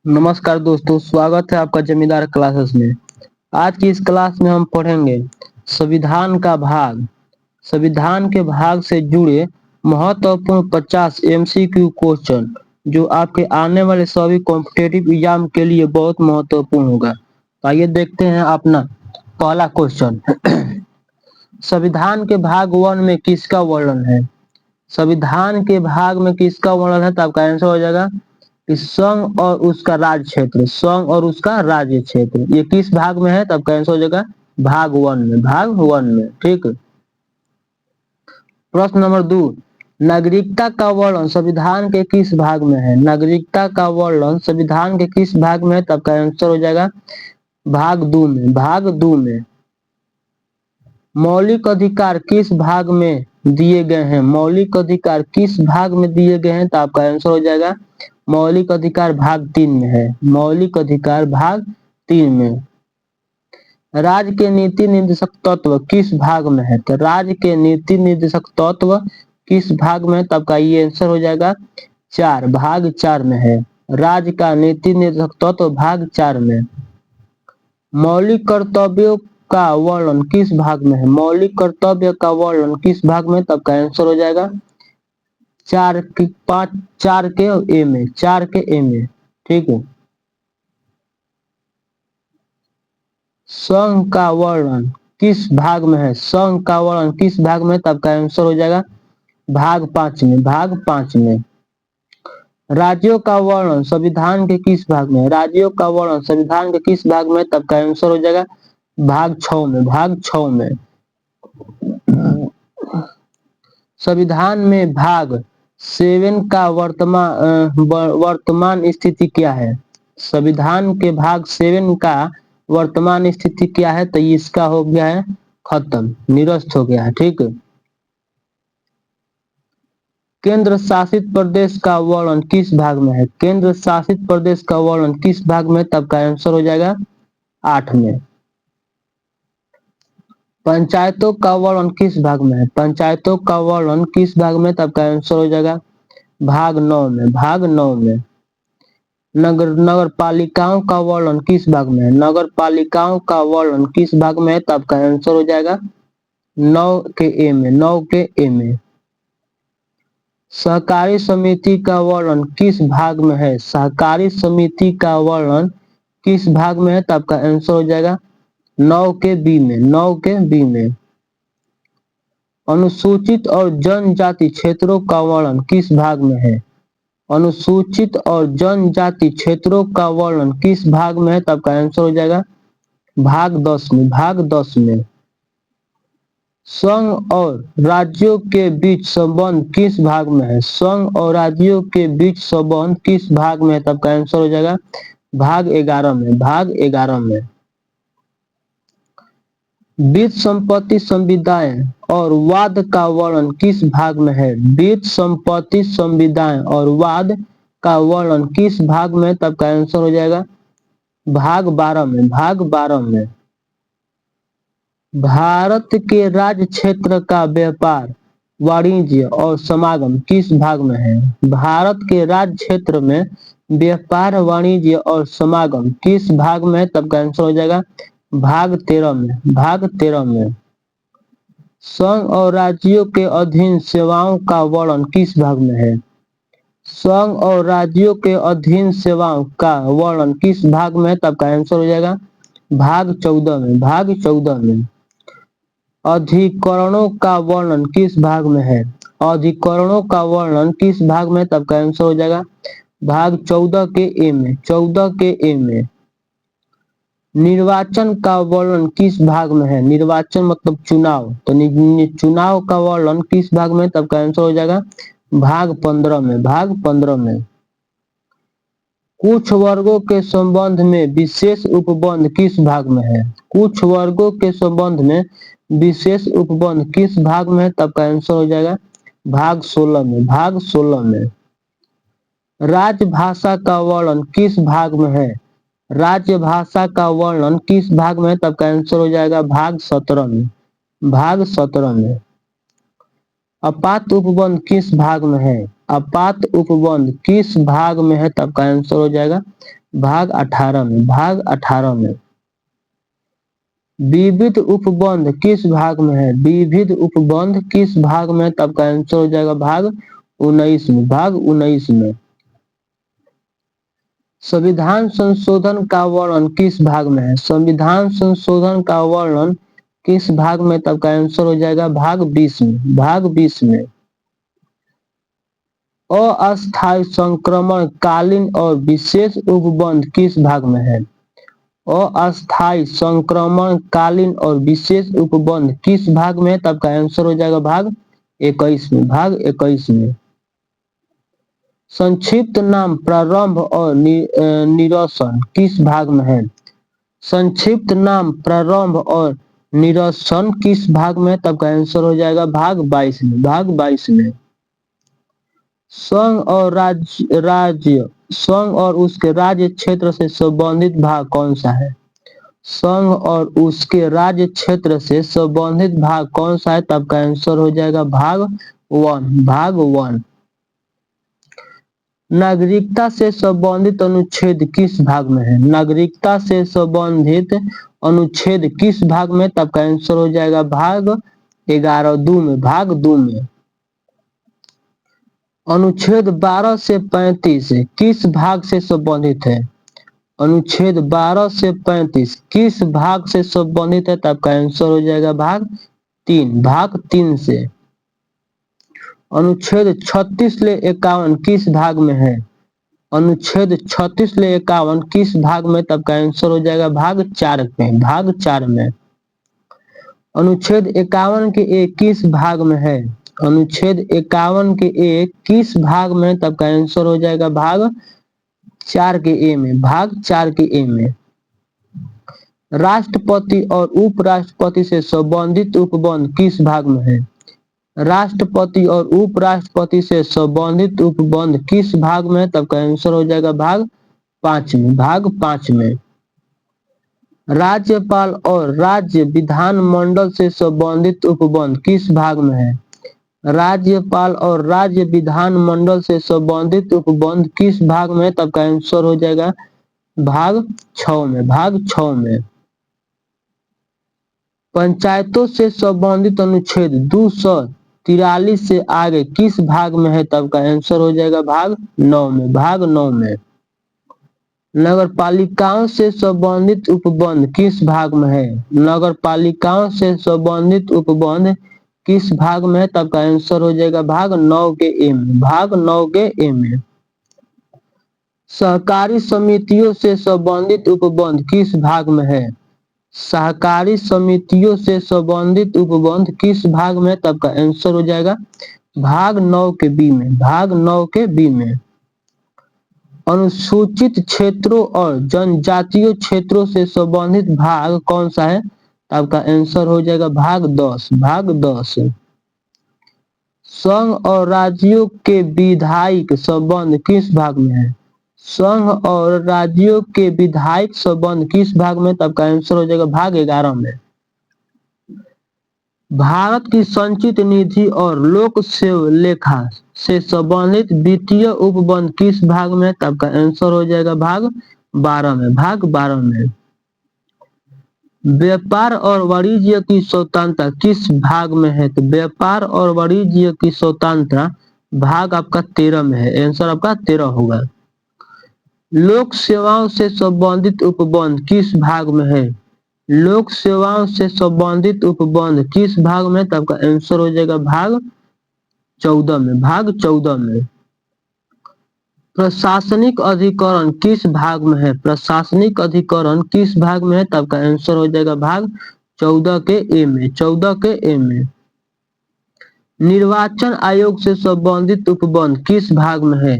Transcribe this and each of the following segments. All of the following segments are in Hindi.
नमस्कार दोस्तों, स्वागत है आपका जमींदार क्लासेस में। आज की इस क्लास में हम पढ़ेंगे संविधान का भाग। संविधान के भाग से जुड़े महत्वपूर्ण 50 एमसीक्यू क्वेश्चन जो आपके आने वाले सभी कॉम्पिटेटिव एग्जाम के लिए बहुत महत्वपूर्ण होगा। आइए देखते हैं अपना पहला क्वेश्चन। संविधान के भाग 1 में किसका वर्णन है? संविधान के भाग में किसका वर्णन है? तो आपका आंसर हो जाएगा कि संघ और उसका राज्य क्षेत्र। संघ और उसका राज्य क्षेत्र ये किस भाग में है? तब कैंसिल हो जाएगा भाग 1 में। भाग 1 में, ठीक। प्रश्न नंबर 2, नागरिकता का वर्णन संविधान के किस भाग में है? नागरिकता का वर्णन संविधान के किस भाग में है? तब का आंसर हो जाएगा भाग 2 में। भाग 2 में। मौलिक अधिकार किस भाग में दिए गए हैं? मौलिक अधिकार किस भाग में दिए गए हैं? तो आपका आंसर हो जाएगा मौलिक अधिकार भाग 3 में है। मौलिक अधिकार भाग 3 में। राज्य के नीति निर्देशक तत्व किस भाग में है? तो राज्य के नीति निर्देशक तत्व किस भाग में है? तब का ये आंसर हो जाएगा 4, भाग 4 में है। राज्य का नीति निर्देशक तत्व भाग 4 में। मौलिक कर्तव्यों का वर्णन किस भाग में है? मौलिक कर्तव्य का वर्णन किस भाग में? तब का आंसर हो जाएगा 4 के 5, 4 के ए में। 4 के ए में, ठीक है। संघ का वर्णन किस भाग में है? संघ का वर्णन किस भाग में? तब का आंसर हो जाएगा भाग 5 में। भाग 5 में। राज्यों का वर्णन संविधान के किस भाग में? राज्यों का वर्णन संविधान के किस भाग में? तब का आंसर हो जाएगा भाग 6 में। भाग 6 में। संविधान में भाग 7 का वर्तमान स्थिति क्या है? संविधान के भाग 7 का वर्तमान स्थिति क्या है? तो इसका हो गया है खत्म, निरस्त हो गया है, ठीक। केंद्र शासित प्रदेश का वर्णन किस भाग में है? केंद्र शासित प्रदेश का वर्णन किस भाग में? तब का आंसर हो जाएगा 8 में। पंचायतों का वर्णन किस भाग में है? पंचायतों का वर्णन किस भाग में? तब का आंसर हो जाएगा भाग 9 में। भाग 9 में। नगर पालिकाओं का वर्णन किस भाग में है? नगर पालिकाओं का वर्णन किस भाग में है? तब का आंसर हो जाएगा 9 के ए में। 9 के ए में। सहकारी समिति का वर्णन किस भाग में है? सहकारी समिति का वर्णन किस भाग में है? तब का आंसर हो जाएगा 9 के बी में। 9 के बी में। अनुसूचित और जनजाति क्षेत्रों का वर्णन किस भाग में है? अनुसूचित और जनजाति क्षेत्रों का वर्णन किस भाग में है? तब का आंसर हो जाएगा भाग 10 में। भाग 10 में। संघ और राज्यों के बीच संबंध किस भाग में है? संघ और राज्यों के बीच संबंध किस भाग में है? तब का आंसर हो जाएगा भाग 11 में। भाग 11 में। बीज संपत्ति संविदाएं और वाद का वर्णन किस भाग में है? बीज संपत्ति संविदाएं और वाद का वर्णन किस भाग में? तब का आंसर हो जाएगा भाग 12 में। भाग 12 में। भारत के राज्य क्षेत्र का व्यापार, वाणिज्य और समागम किस भाग में है? भारत के राज्य क्षेत्र में व्यापार, वाणिज्य और समागम किस भाग में है? तब का आंसर हो जाएगा भाग 13 में। भाग 13 में। संघ और राज्यों के अधीन सेवाओं का वर्णन किस भाग में है? संघ और राज्यों के अधीन सेवाओं का वर्णन किस भाग में है? तब का आंसर हो जाएगा भाग 14 में। भाग 14 में। अधिकरणों का वर्णन किस भाग में है? अधिकरणों का वर्णन किस भाग में? तब का आंसर हो जाएगा भाग 14 के ए में। 14 के ए में। निर्वाचन का वर्णन किस भाग में है? निर्वाचन मतलब चुनाव, तो चुनाव का वर्णन किस भाग में? तब का आंसर हो जाएगा भाग 15 में। भाग 15 में। कुछ वर्गों के संबंध में विशेष उपबंध किस भाग में है? कुछ वर्गों के संबंध में विशेष उपबंध किस भाग में है? तब का आंसर हो जाएगा भाग 16 में। भाग 16 में। राजभाषा का वर्णन किस भाग में है? राजभाषा का वर्णन किस भाग में है? तब का आंसर हो जाएगा भाग 17 में। भाग 17 में। अपात उपबंध किस भाग में है? अपात उपबंध किस भाग में है? तब का आंसर हो जाएगा भाग 18 में, भाग 18 में। विविध उपबंध किस भाग में है? विविध उपबंध किस भाग में? तब का आंसर हो जाएगा भाग 19 में, भाग 19 में। संविधान संशोधन का वर्णन किस भाग में है? संविधान संशोधन का वर्णन किस भाग में? तब का आंसर हो जाएगा भाग 20 में, भाग 20 में। अस्थायी संक्रमण कालीन और विशेष उपबंध किस भाग में है? अस्थायी संक्रमण कालीन और विशेष उपबंध किस भाग में? तब का आंसर हो जाएगा भाग 21 में, भाग 21 में। संक्षिप्त नाम प्रारंभ और निरसन किस भाग में है? संक्षिप्त नाम प्रारंभ और निरसन किस भाग में? तब का आंसर हो जाएगा भाग 22 में, भाग 22 में। संघ और राज्य संघ और उसके राज्य क्षेत्र से संबंधित भाग कौन सा है? संघ और उसके राज्य क्षेत्र से संबंधित भाग कौन सा है? तब का आंसर हो जाएगा भाग 1, भाग 1। नागरिकता से संबंधित अनुच्छेद किस भाग में है? नागरिकता से संबंधित अनुच्छेद किस भाग में? तब का आंसर हो जाएगा भाग 11 2 में, भाग 2 में। अनुच्छेद 12 से 35 किस भाग से संबंधित है? अनुच्छेद 12 से 35 किस भाग से संबंधित है? तब का आंसर हो जाएगा भाग 3, भाग 3 से। अनुच्छेद 36 ले 51 किस भाग में है? अनुच्छेद 36 ले 51 किस भाग में? तब का आंसर हो जाएगा भाग 4 में, भाग 4 में। अनुच्छेद 51 के एक किस भाग में है? अनुच्छेद 51 के एक किस भाग में? तब का आंसर हो जाएगा भाग 4 के ए में, भाग 4 के ए में। राष्ट्रपति और उपराष्ट्रपति से संबंधित उपबंध किस भाग में है? राष्ट्रपति और उपराष्ट्रपति से संबंधित उपबंध किस भाग में? तब का आंसर हो जाएगा भाग 5 में, भाग 5 में। राज्यपाल और राज्य विधानमंडल से संबंधित उपबंध किस भाग में है? राज्यपाल और राज्य विधानमंडल से संबंधित उपबंध किस भाग में? तब का आंसर हो जाएगा भाग 6 में, भाग 6 में। पंचायतों से संबंधित अनुच्छेद 243 से आगे किस भाग में है? तब का आंसर हो जाएगा भाग 9 में, भाग 9 में। नगर पालिकाओं से संबंधित उपबंध किस भाग में है? नगर पालिकाओं से संबंधित उपबंध किस भाग में है? तब का आंसर हो जाएगा भाग 9 के ए में, भाग 9 के ए में। सहकारी समितियों से संबंधित उपबंध किस भाग में है? सहकारी समितियों से संबंधित उपबंध किस भाग में? तब का आंसर हो जाएगा भाग 9 के बी में, भाग 9 के बी में। अनुसूचित क्षेत्रों और जनजातीय क्षेत्रों से संबंधित भाग कौन सा है? तब का आंसर हो जाएगा भाग 10, भाग 10। संघ और राज्यों के विधायिक संबंध किस भाग में है? संघ और राज्यों के विधायिक संबंध किस भाग में? तब का आंसर हो जाएगा भाग 11 में। भारत की संचित निधि और लोक सेवा लेखा से संबंधित वित्तीय उपबंध किस भाग में? तब का आंसर हो जाएगा भाग 12 में, भाग 12 में। व्यापार और वाणिज्य की स्वतंत्रता किस भाग में है? तो व्यापार और वाणिज्य की स्वतंत्रता भाग आपका 13 में है, आंसर आपका 13 होगा। लोक सेवाओं से संबंधित उपबंध किस भाग में है? लोक सेवाओं से संबंधित उपबंध किस भाग में? तब का आंसर हो जाएगा भाग 14 में, भाग 14 में। प्रशासनिक अधिकरण किस भाग में है? प्रशासनिक अधिकरण किस भाग में है? तब का आंसर हो जाएगा भाग 14 के ए में, 14 के ए में। निर्वाचन आयोग से संबंधित उपबंध किस भाग में है?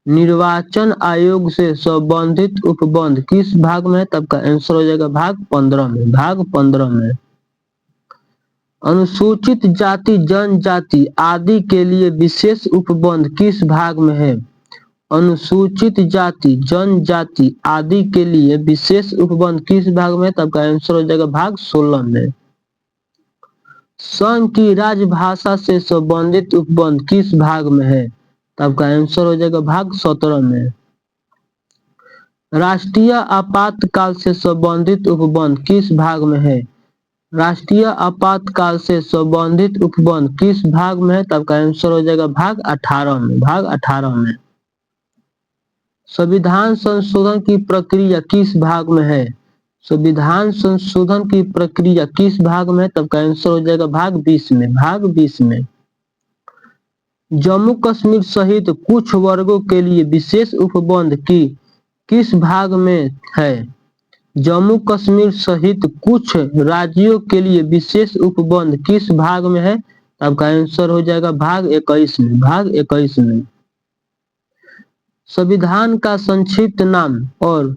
निर्वाचन आयोग से संबंधित उपबंध किस भाग में है? तब का आंसर हो जाएगा भाग 15 में, भाग 15 में। अनुसूचित जाति जनजाति आदि के लिए विशेष उपबंध किस भाग में है? अनुसूचित जाति जनजाति आदि के लिए विशेष उपबंध किस भाग में? तब का आंसर हो जाएगा भाग 16 में। संघ की राजभाषा से संबंधित उपबंध किस भाग में है? तब का आंसर हो जाएगा भाग 17 में। राष्ट्रीय आपातकाल से संबंधित उपबंध किस भाग में है? राष्ट्रीय आपातकाल से संबंधित उपबंध किस भाग में है? तब का आंसर हो जाएगा भाग 18 में। भाग 18 में। संविधान संशोधन की प्रक्रिया किस भाग में है? संविधान संशोधन की प्रक्रिया किस भाग में है? तब का आंसर हो जाएगा भाग 20 में। भाग 20 में। जम्मू कश्मीर सहित कुछ वर्गों के लिए विशेष उपबंध की किस भाग में है? जम्मू कश्मीर सहित कुछ राज्यों के लिए विशेष उपबंध किस भाग में है? तब का आंसर हो जाएगा भाग 21 में। भाग 21 में। संविधान का संक्षिप्त नाम और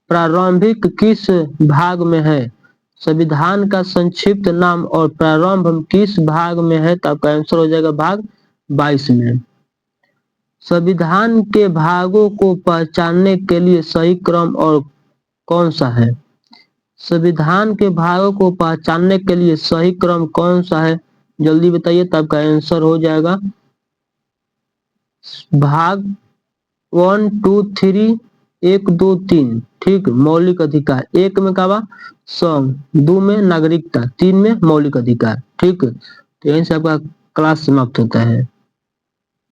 प्रारंभिक किस भाग में है? संविधान का संक्षिप्त नाम और प्रारंभ किस भाग में है? तब का आंसर हो जाएगा भाग 22 में। संविधान के भागों को पहचानने के लिए सही क्रम और कौन सा है? संविधान के भागों को पहचानने के लिए सही क्रम कौन सा है? जल्दी बताइए। तब का आंसर हो जाएगा भाग 1 2 3 1 2 3। ठीक। मौलिक अधिकार। 1 में का बा संघ, 2 में नागरिकता, 3 में मौलिक अधिकार। ठीक। तो यहीं से आपका क्लास समाप्त होता है।